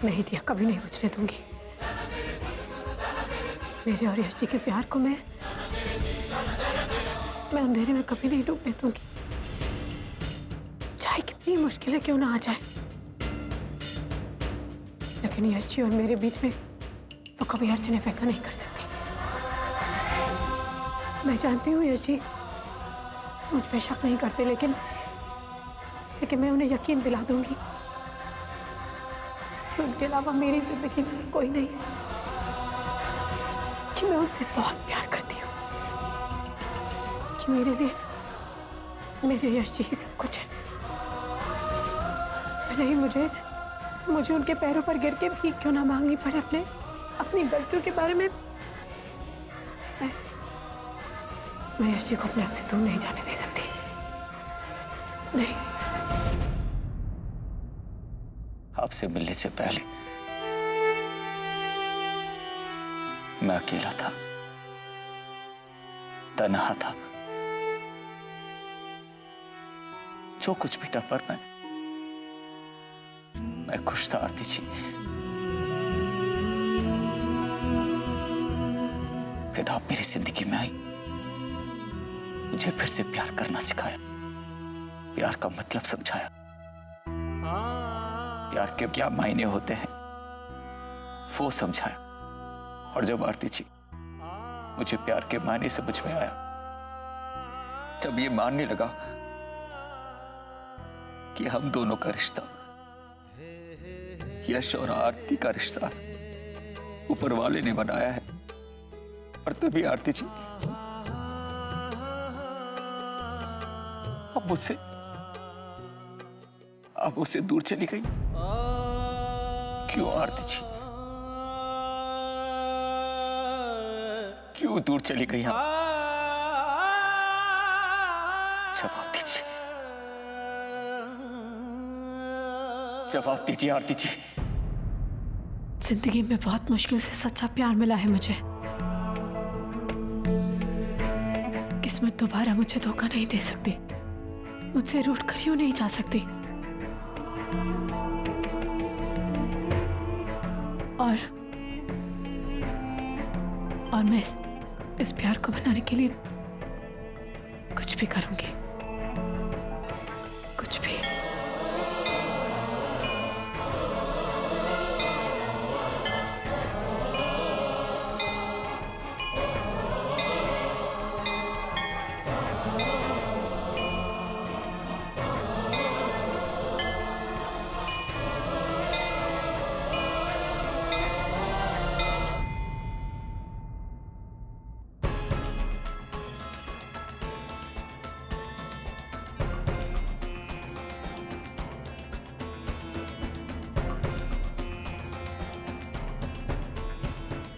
नहीं दिया, कभी नहीं बुझने दूंगी। मेरे और यश जी के प्यार को मैं अंधेरे में कभी नहीं डूबने दूंगी, चाहे कितनी मुश्किलें क्यों ना आ जाए। लेकिन यश जी और मेरे बीच में वो कभी अड़चनें पैदा नहीं कर सकती। मैं जानती हूँ यश जी मुझ पे शक नहीं करते, लेकिन मैं उन्हें यकीन दिला दूंगी कि उनके अलावा मेरी जिंदगी में कोई नहीं, कि मैं उनसे बहुत प्यार करती हूँ, कि मेरे लिए मेरे यश जी ही सब कुछ है। नहीं, मुझे उनके पैरों पर गिर के भी क्यों ना मांगनी पड़े अपनी गलतियों के बारे में। मैं यश जी को अपने आप से दूर नहीं जाने दे सकती। नहीं। आपसे मिलने से पहले मैं अकेला था, तन्हा था, जो कुछ भी था, पर मैं खुश था आरती जी। फिर आप मेरी जिंदगी में आई, मुझे फिर से प्यार करना सिखाया, प्यार का मतलब समझाया, प्यार के क्या मायने होते हैं वो समझाया। और जब आरती जी मुझे प्यार के मायने समझ में आया, जब ये मानने लगा कि हम दोनों का रिश्ता, यश और आरती का रिश्ता ऊपर वाले ने बनाया है, और तभी आरती जी अब मुझसे दूर चली गई। क्यों आरती जी, क्यों दूर चली गई? आप जवाब दीजिए, जवाब दीजिए आरती जी। जिंदगी में बहुत मुश्किल से सच्चा प्यार मिला है मुझे। किस्मत दोबारा मुझे धोखा नहीं दे सकती, मुझसे रूठ कर यूं नहीं जा सकती। और मैं इस प्यार को बनाने के लिए कुछ भी करूंगी, कुछ भी।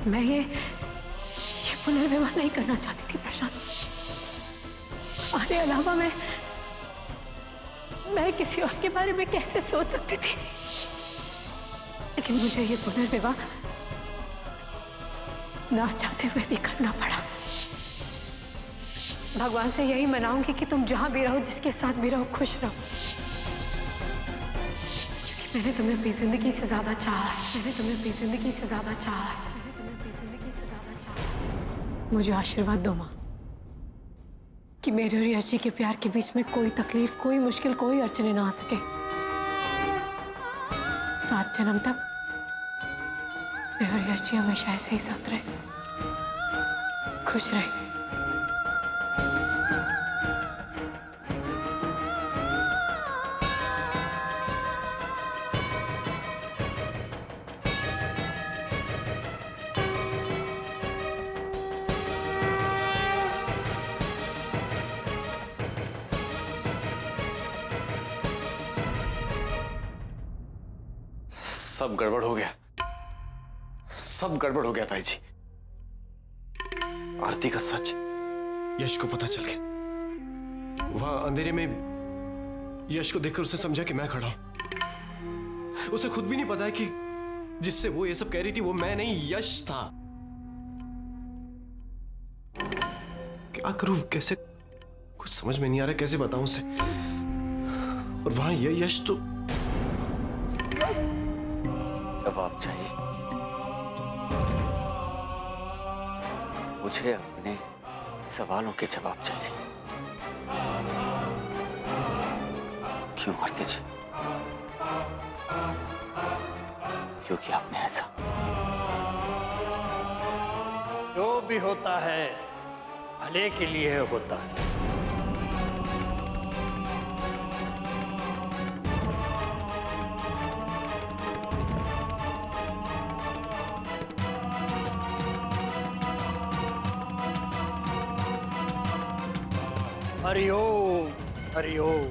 मैं ये पुनर्विवाह नहीं करना चाहती थी प्रशांत। तुम्हारे अलावा मैं किसी और के बारे में कैसे सोच सकती थी? लेकिन मुझे ये पुनर्विवाह ना चाहते हुए भी करना पड़ा। भगवान से यही मनाऊंगी कि तुम जहां भी रहो, जिसके साथ भी रहो, खुश रहो, क्योंकि मैंने तुम्हें अपनी जिंदगी से ज्यादा चाहा है। मैंने तुम्हें अपनी जिंदगी से ज्यादा चाहा है। मुझे आशीर्वाद दो मां कि मेरे और यश जी के प्यार के बीच में कोई तकलीफ, कोई मुश्किल, कोई अड़चने ना आ सके। 7 जन्म तक मैं और यश जी हमेशा ऐसे ही साथ रहे, खुश रहे। सब गड़बड़ हो गया, सब गड़बड़ हो गया ताई जी। आरती का सच यश को पता चल गया। वहां अंधेरे में यश को देखकर उसने समझा कि मैं खड़ा हूं। उसे खुद भी नहीं पता है कि जिससे वो ये सब कह रही थी वो मैं नहीं, यश था। क्या करूं, कैसे, कुछ समझ में नहीं आ रहा कैसे बताऊं उसे। और वहां यश तो जब जवाब चाहिए। मुझे अपने सवालों के जवाब चाहिए। क्यों आरती जी? क्यों किया आपने ऐसा? जो भी होता है भले के लिए होता है। हरिओम हरिओम।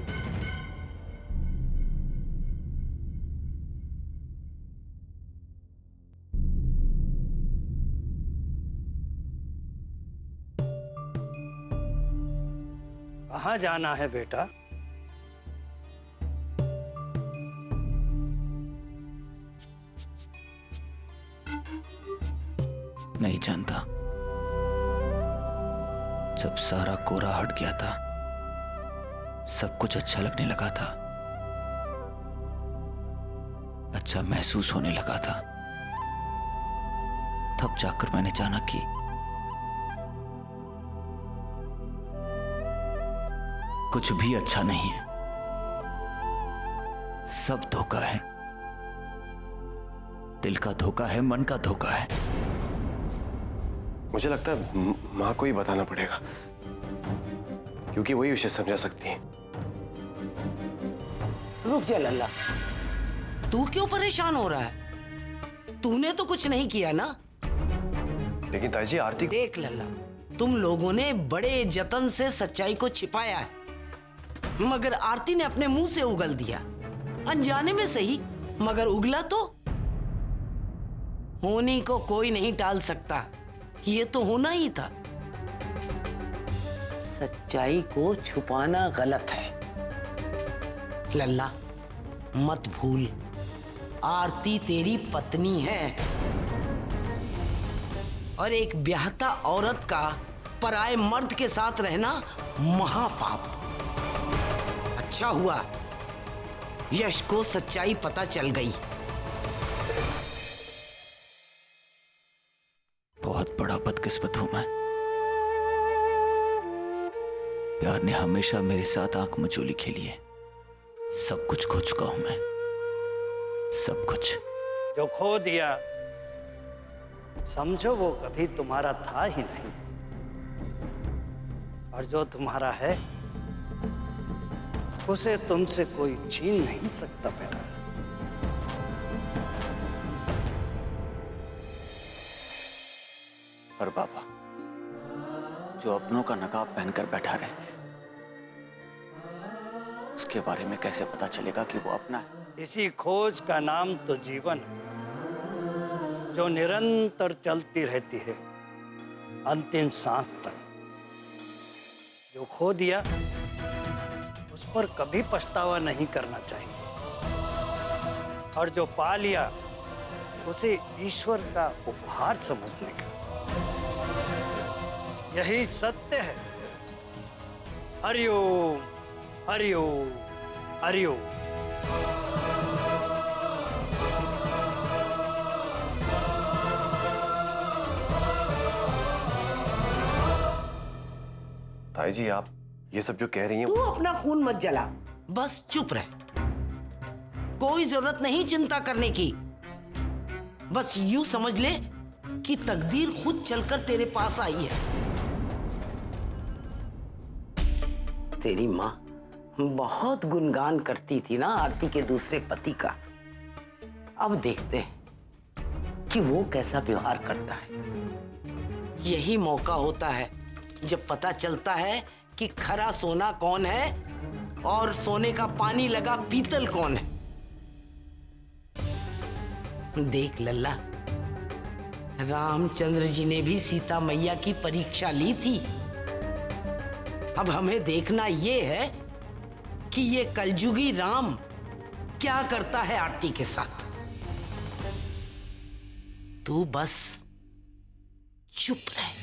कहाँ जाना है बेटा? नहीं जानता। जब सारा कोरा हट गया था, सब कुछ अच्छा लगने लगा था, अच्छा महसूस होने लगा था, तब जाकर मैंने जाना कि कुछ भी अच्छा नहीं है, सब धोखा है। दिल का धोखा है, मन का धोखा है। मुझे लगता है माँ को ही बताना पड़ेगा, क्योंकि वही उसे समझा सकती है। रुक जा लल्ला, तू क्यों परेशान हो रहा है? तूने तो कुछ नहीं किया ना। लेकिन ताई जी आरती देख लल्ला, तुम लोगों ने बड़े जतन से सच्चाई को छिपाया है, मगर आरती ने अपने मुंह से उगल दिया। अनजाने में सही, मगर उगला तो। होने को कोई नहीं टाल सकता, ये तो होना ही था। सच्चाई को छुपाना गलत है लल्ला। मत भूल, आरती तेरी पत्नी है, और एक ब्याहता औरत का पराये मर्द के साथ रहना महापाप। अच्छा हुआ यश को सच्चाई पता चल गई। बहुत बड़ा बदकिस्मत हूं मैं। प्यार ने हमेशा मेरे साथ आंख मचोली खेली है। सब कुछ खो चुका हूं मैं, सब कुछ। जो खो दिया समझो वो कभी तुम्हारा था ही नहीं, और जो तुम्हारा है उसे तुमसे कोई छीन नहीं सकता बेटा। पर बाबा, जो अपनों का नकाब पहनकर बैठा रहे, उसके बारे में कैसे पता चलेगा कि वो अपना है? इसी खोज का नाम तो जीवन है, जो निरंतर चलती रहती है अंतिम सांस तक। जो खो दिया उस पर कभी पछतावा नहीं करना चाहिए, और जो पा लिया उसे ईश्वर का उपहार समझने का। यही सत्य है। हरिओम हरिओम हरिओम। ताई जी आप ये सब जो कह रही हैं, तू अपना खून मत जला, बस चुप रह। कोई जरूरत नहीं चिंता करने की। बस यूं समझ ले कि तकदीर खुद चलकर तेरे पास आई है। तेरी माँ बहुत गुणगान करती थी ना आरती के दूसरे पति का। अब देखते हैं कि वो कैसा व्यवहार करता है। यही मौका होता है जब पता चलता है कि खरा सोना कौन है और सोने का पानी लगा पीतल कौन है। देख लल्ला, रामचंद्र जी ने भी सीता मैया की परीक्षा ली थी। अब हमें देखना ये है कि ये कलयुगी राम क्या करता है आरती के साथ। तू बस चुप रह।